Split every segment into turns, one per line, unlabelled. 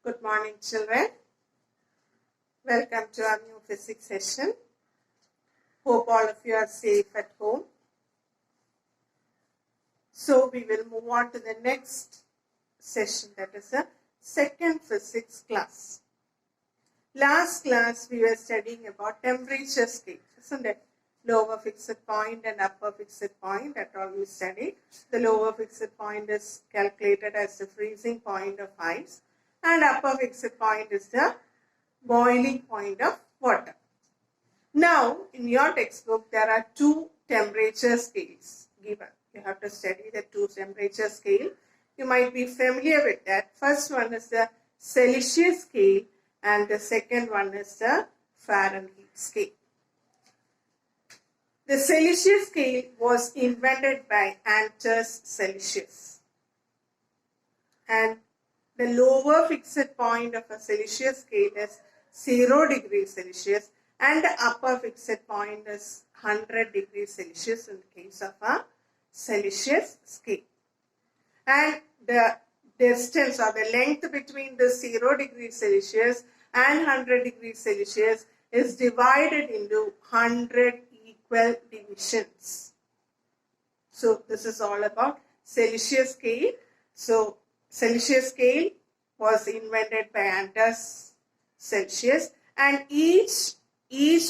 Good morning, children. Welcome to our new physics session. Hope all of you are safe at home. So we will move on to the next session, that is the second physics class. Last class we were studying about temperature scale, isn't it? Lower fixed point and upper fixed point, that all we studied. The lower fixed point is calculated as the freezing point of ice, and upper fixed point is the boiling point of water. Now, in your textbook, there are two temperature scales given. You have to study the two temperature scale. You might be familiar with that. First one is the Celsius scale and the second one is the Fahrenheit scale. The Celsius scale was invented by Anders Celsius. And the lower fixed point of a Celsius scale is 0 degrees Celsius and the upper fixed point is 100 degrees Celsius in the case of a Celsius scale. And the distance or the length between the 0 degrees Celsius and 100 degrees Celsius is divided into 100 equal divisions. So this is all about Celsius scale. So Celsius scale was invented by Anders Celsius, and each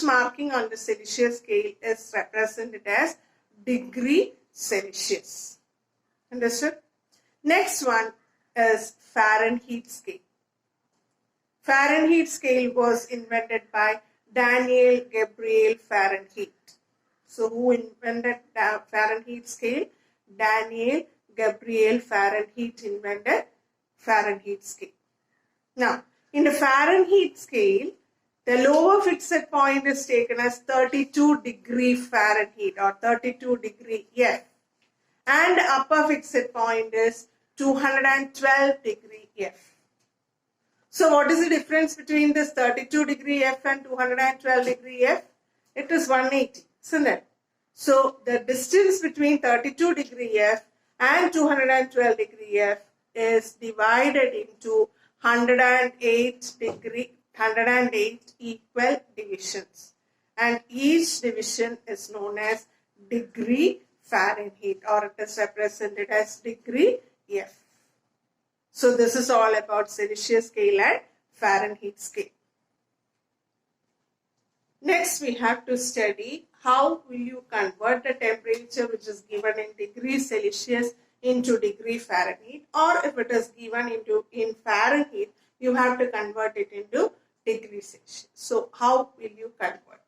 marking on the Celsius scale is represented as degree Celsius. Understood? Next one is Fahrenheit scale. Fahrenheit scale was invented by Daniel Gabriel Fahrenheit. So who invented the Fahrenheit scale? Daniel Gabriel Fahrenheit invented Fahrenheit scale. Now, in the Fahrenheit scale, the lower fixed point is taken as 32 degree Fahrenheit or 32 degree F, and the upper fixed point is 212 degree F. So what is the difference between this 32 degree F and 212 degree F? It is 180, isn't it? So the distance between 32 degree F and 212 degree F is divided into 108 equal divisions, and each division is known as degree Fahrenheit, or it is represented as degree F. So this is all about Celsius scale and Fahrenheit scale. Next we have to study how will you convert the temperature which is given in degrees Celsius into degree Fahrenheit, or if it is given in Fahrenheit, you have to convert it into degree Celsius. So how will you convert?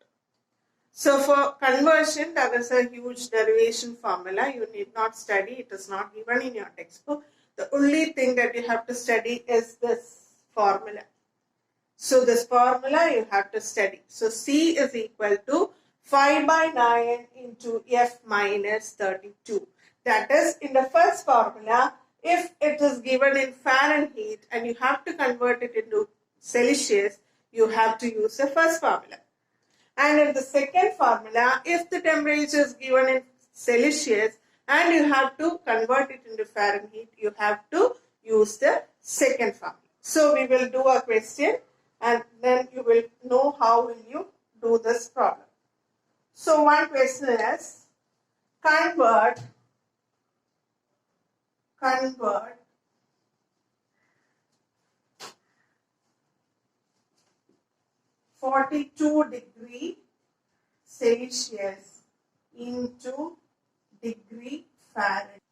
So for conversion, there is a huge derivation formula. You need not study. It is not given in your textbook. The only thing that you have to study is this formula. So this formula you have to study. So C is equal to 5 by 9 into F minus 32. That is, in the first formula, if it is given in Fahrenheit and you have to convert it into Celsius, you have to use the first formula. And in the second formula, if the temperature is given in Celsius and you have to convert it into Fahrenheit, you have to use the second formula. So we will do a question and then you will know how will you do this problem. So one question is, convert 42 degree Celsius into degree Fahrenheit.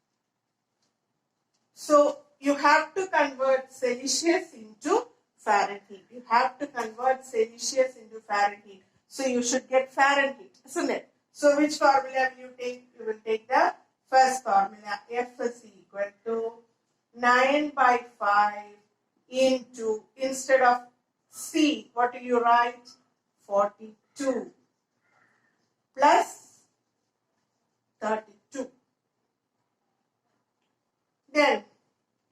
So you have to convert Celsius into Fahrenheit. You have to convert Celsius into Fahrenheit. So you should get Fahrenheit, isn't it? So which formula will you take? You will take the first formula. F is equal to 9 by 5 into, instead of C, what do you write? 42 plus 32. Then,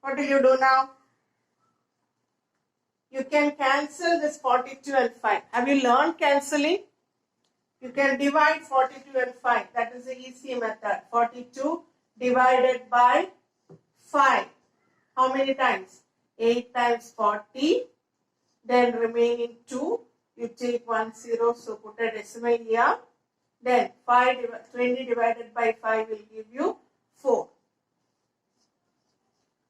what do you do now? You can cancel this 42 and 5. Have you learned cancelling? You can divide 42 and 5. That is the easy method. 42 divided by 5. How many times? 8 times 40, then remaining 2, you take 1 0, so put a decimal here. Then 20 divided by 5 will give you 4.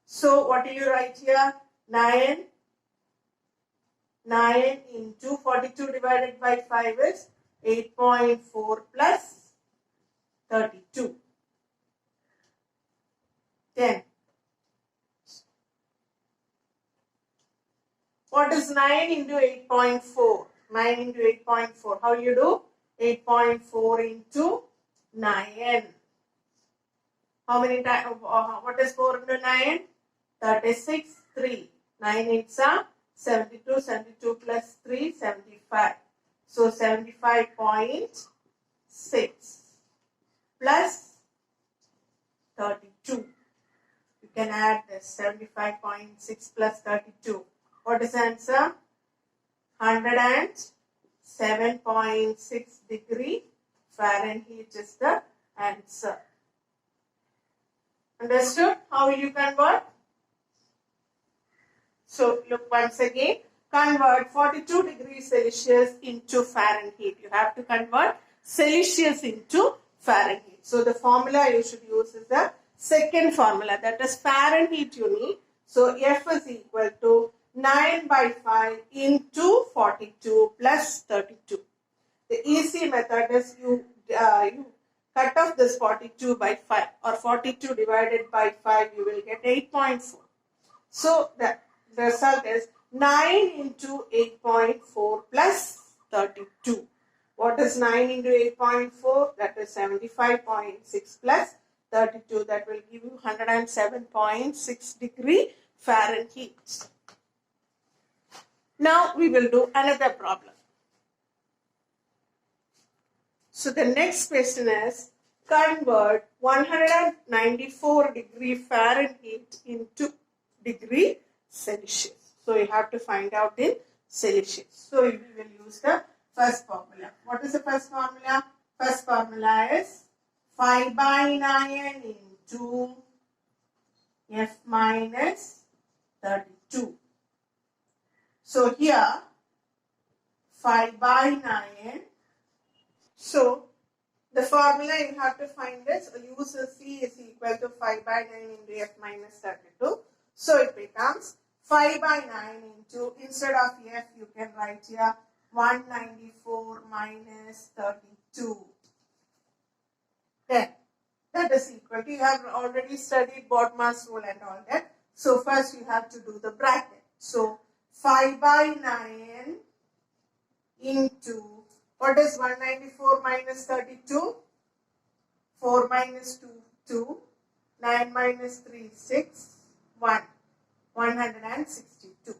So what do you write here? 9 into 42 divided by 5 is 8.4 plus 32. 10. What is 9 into 8.4? 9 into 8.4. How you do? 8.4 into 9. How many times? What is 4 into 9? 36. 3. 9 is 72. 72 plus 3, 75. So 75.6 plus 32. You can add this 75.6 plus 32. What is the answer? 107.6 degree Fahrenheit is the answer. Understood? How will you convert? So look once again. Convert 42 degrees Celsius into Fahrenheit. You have to convert Celsius into Fahrenheit. So the formula you should use is the second formula, that is Fahrenheit you need. So F is equal to 9 by 5 into 42 plus 32. The easy method is you cut off this 42 by 5, or 42 divided by 5, you will get 8.4. So the result is 9 into 8.4 plus 32. What is 9 into 8.4? That is 75.6 plus 32. That will give you 107.6 degree Fahrenheit. Now we will do another problem. So the next question is, convert 194 degree Fahrenheit into degree Celsius. So you have to find out in Celsius. So we will use the first formula. What is the first formula? First formula is 5 by 9 into F minus 32. So here 5 by 9. So the formula you have to find is, use C is equal to 5 by 9 into F minus 32. So it becomes 5 by 9 into, instead of F you can write here 194 minus 32. Then that is equal to, you have already studied BODMAS rule and all that. So first you have to do the bracket. So 5 by 9 into, what is 194 minus 32? 4 minus 2, 2. 9 minus 3, 6. 1. 162.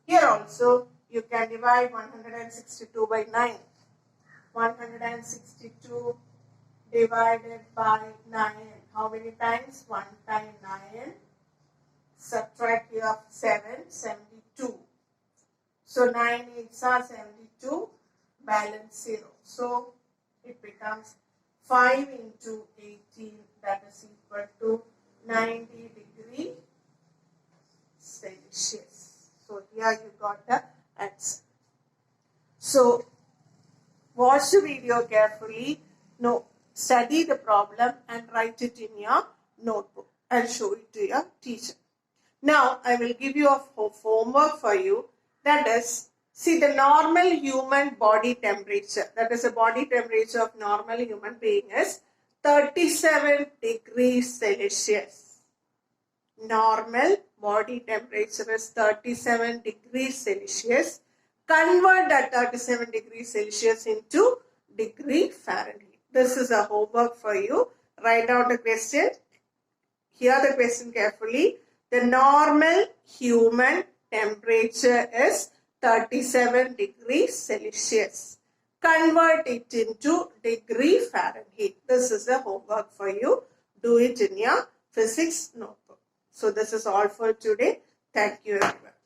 Here also you can divide 162 by 9. 162 divided by 9. How many times? 1 time 9. Subtract here 7, 72. So 9 8s are 72. Balance 0. So it becomes 5 into 18, that is equal to 90 degree Celsius. So here you got the answer. So watch the video carefully. Study the problem and write it in your notebook and show it to your teacher. Now I will give you a homework for you. That is, see the normal human body temperature. That is, the body temperature of normal human being is 37 degrees Celsius. Normal body temperature is 37 degrees Celsius. Convert that 37 degrees Celsius into degree Fahrenheit. This is a homework for you. Write down the question. Hear the question carefully. The normal human temperature is 37 degrees Celsius. Convert it into degree Fahrenheit. This is a homework for you. Do it in your physics notebook. So this is all for today. Thank you everyone.